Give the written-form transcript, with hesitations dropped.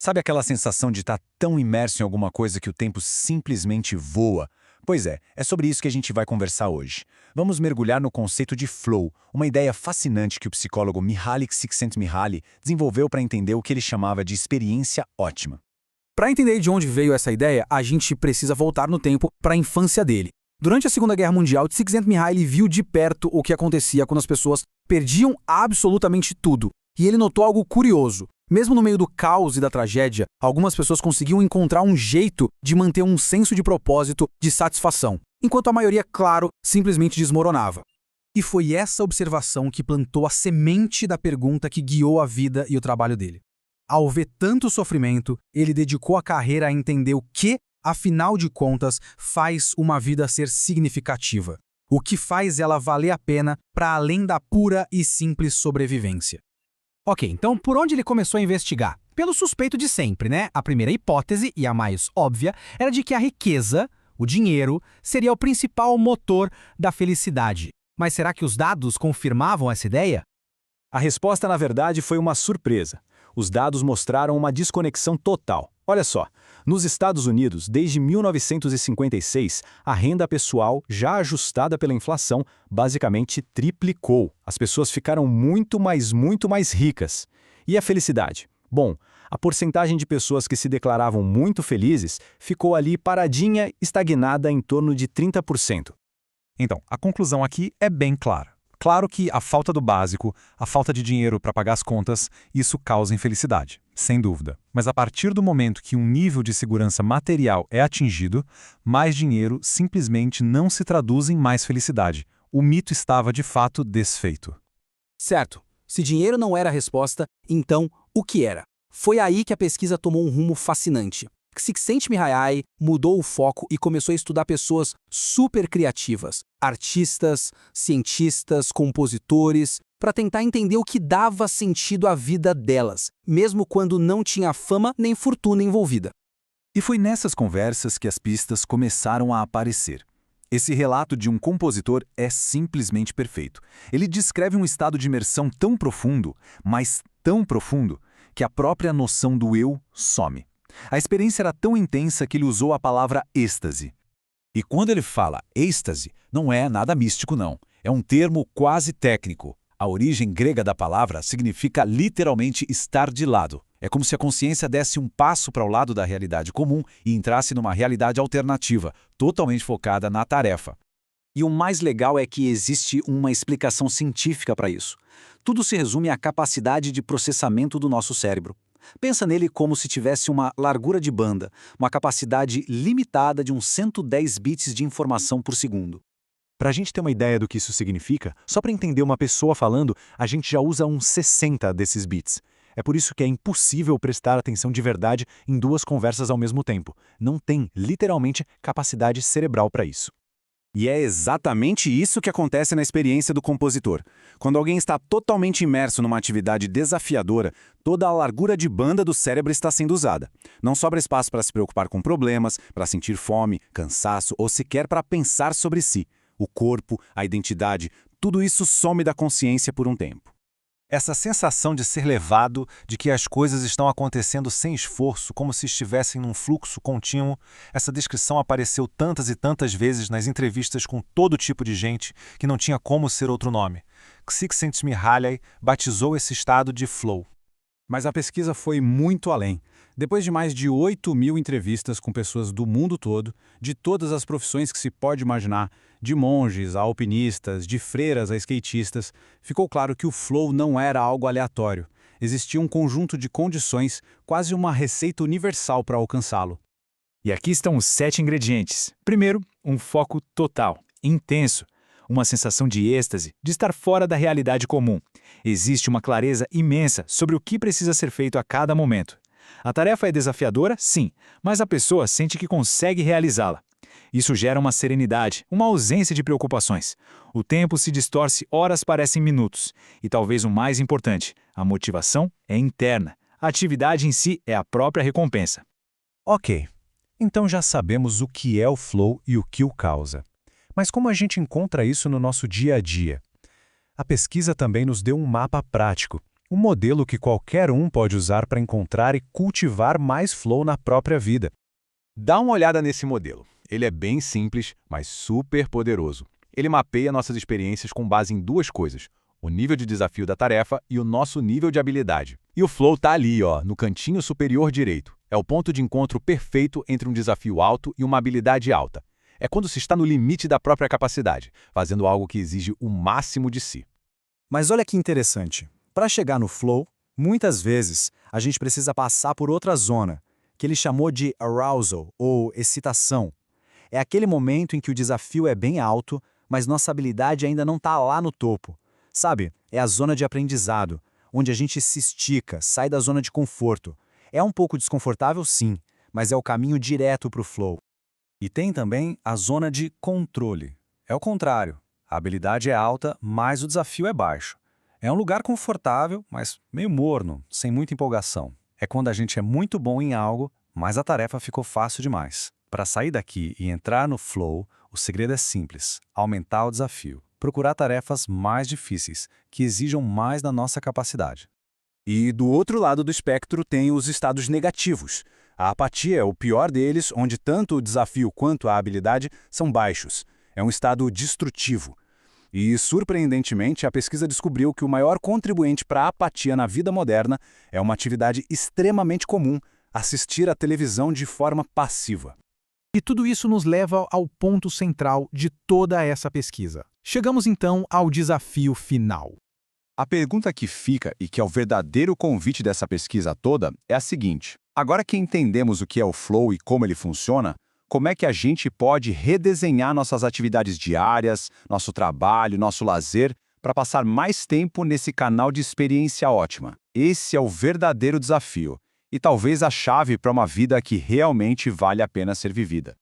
Sabe aquela sensação de estar tão imerso em alguma coisa que o tempo simplesmente voa? Pois é sobre isso que a gente vai conversar hoje. Vamos mergulhar no conceito de flow, uma ideia fascinante que o psicólogo Mihaly Csikszentmihalyi desenvolveu para entender o que ele chamava de experiência ótima. Para entender de onde veio essa ideia, a gente precisa voltar no tempo para a infância dele. Durante a Segunda Guerra Mundial, Csikszentmihalyi viu de perto o que acontecia quando as pessoas perdiam absolutamente tudo. E ele notou algo curioso. Mesmo no meio do caos e da tragédia, algumas pessoas conseguiam encontrar um jeito de manter um senso de propósito, de satisfação, enquanto a maioria, claro, simplesmente desmoronava. E foi essa observação que plantou a semente da pergunta que guiou a vida e o trabalho dele. Ao ver tanto sofrimento, ele dedicou a carreira a entender o que, afinal de contas, faz uma vida ser significativa. O que faz ela valer a pena para além da pura e simples sobrevivência. Ok, então por onde ele começou a investigar? Pelo suspeito de sempre, né? A primeira hipótese, e a mais óbvia, era de que a riqueza, o dinheiro, seria o principal motor da felicidade. Mas será que os dados confirmavam essa ideia? A resposta, na verdade, foi uma surpresa. Os dados mostraram uma desconexão total. Olha só, nos Estados Unidos, desde 1956, a renda pessoal, já ajustada pela inflação, basicamente triplicou. As pessoas ficaram muito mais ricas. E a felicidade? Bom, a porcentagem de pessoas que se declaravam muito felizes ficou ali paradinha, estagnada em torno de 30%. Então, a conclusão aqui é bem clara. Claro que a falta do básico, a falta de dinheiro para pagar as contas, isso causa infelicidade, sem dúvida. Mas a partir do momento que um nível de segurança material é atingido, mais dinheiro simplesmente não se traduz em mais felicidade. O mito estava de fato desfeito. Certo. Se dinheiro não era a resposta, então o que era? Foi aí que a pesquisa tomou um rumo fascinante. Csikszentmihalyi mudou o foco e começou a estudar pessoas super criativas, artistas, cientistas, compositores, para tentar entender o que dava sentido à vida delas, mesmo quando não tinha fama nem fortuna envolvida. E foi nessas conversas que as pistas começaram a aparecer. Esse relato de um compositor é simplesmente perfeito. Ele descreve um estado de imersão tão profundo, mas tão profundo, que a própria noção do eu some. A experiência era tão intensa que ele usou a palavra êxtase. E quando ele fala êxtase, não é nada místico não. É um termo quase técnico. A origem grega da palavra significa literalmente estar de lado. É como se a consciência desse um passo para o lado da realidade comum e entrasse numa realidade alternativa, totalmente focada na tarefa. E o mais legal é que existe uma explicação científica para isso. Tudo se resume à capacidade de processamento do nosso cérebro. Pensa nele como se tivesse uma largura de banda, uma capacidade limitada de uns 110 bits de informação por segundo. Para a gente ter uma ideia do que isso significa, só para entender uma pessoa falando, a gente já usa uns 60 desses bits. É por isso que é impossível prestar atenção de verdade em duas conversas ao mesmo tempo. Não tem, literalmente, capacidade cerebral para isso. E é exatamente isso que acontece na experiência do compositor. Quando alguém está totalmente imerso numa atividade desafiadora, toda a largura de banda do cérebro está sendo usada. Não sobra espaço para se preocupar com problemas, para sentir fome, cansaço ou sequer para pensar sobre si. O corpo, a identidade, tudo isso some da consciência por um tempo. Essa sensação de ser levado, de que as coisas estão acontecendo sem esforço, como se estivessem num fluxo contínuo, essa descrição apareceu tantas e tantas vezes nas entrevistas com todo tipo de gente que não tinha como ser outro nome. Csikszentmihalyi batizou esse estado de flow. Mas a pesquisa foi muito além. Depois de mais de 8.000 entrevistas com pessoas do mundo todo, de todas as profissões que se pode imaginar, de monges a alpinistas, de freiras a skatistas, ficou claro que o flow não era algo aleatório. Existia um conjunto de condições, quase uma receita universal para alcançá-lo. E aqui estão os 7 ingredientes. Primeiro, um foco total, intenso. Uma sensação de êxtase, de estar fora da realidade comum. Existe uma clareza imensa sobre o que precisa ser feito a cada momento. A tarefa é desafiadora, sim, mas a pessoa sente que consegue realizá-la. Isso gera uma serenidade, uma ausência de preocupações. O tempo se distorce, horas parecem minutos. E talvez o mais importante, a motivação é interna. A atividade em si é a própria recompensa. Ok, então já sabemos o que é o flow e o que o causa. Mas como a gente encontra isso no nosso dia a dia? A pesquisa também nos deu um mapa prático. Um modelo que qualquer um pode usar para encontrar e cultivar mais flow na própria vida. Dá uma olhada nesse modelo. Ele é bem simples, mas super poderoso. Ele mapeia nossas experiências com base em duas coisas: o nível de desafio da tarefa e o nosso nível de habilidade. E o flow está ali, ó, no cantinho superior direito. É o ponto de encontro perfeito entre um desafio alto e uma habilidade alta. É quando se está no limite da própria capacidade, fazendo algo que exige o máximo de si. Mas olha que interessante. Para chegar no flow, muitas vezes a gente precisa passar por outra zona, que ele chamou de arousal, ou excitação. É aquele momento em que o desafio é bem alto, mas nossa habilidade ainda não está lá no topo. Sabe, é a zona de aprendizado, onde a gente se estica, sai da zona de conforto. É um pouco desconfortável, sim, mas é o caminho direto para o flow. E tem também a zona de controle. É o contrário. A habilidade é alta, mas o desafio é baixo. É um lugar confortável, mas meio morno, sem muita empolgação. É quando a gente é muito bom em algo, mas a tarefa ficou fácil demais. Para sair daqui e entrar no flow, o segredo é simples: aumentar o desafio. Procurar tarefas mais difíceis, que exijam mais da nossa capacidade. E do outro lado do espectro tem os estados negativos. A apatia é o pior deles, onde tanto o desafio quanto a habilidade são baixos. É um estado destrutivo. E, surpreendentemente, a pesquisa descobriu que o maior contribuinte para a apatia na vida moderna é uma atividade extremamente comum: assistir à televisão de forma passiva. E tudo isso nos leva ao ponto central de toda essa pesquisa. Chegamos então ao desafio final. A pergunta que fica, e que é o verdadeiro convite dessa pesquisa toda, é a seguinte: agora que entendemos o que é o flow e como ele funciona, como é que a gente pode redesenhar nossas atividades diárias, nosso trabalho, nosso lazer, para passar mais tempo nesse canal de experiência ótima? Esse é o verdadeiro desafio, e talvez a chave para uma vida que realmente vale a pena ser vivida.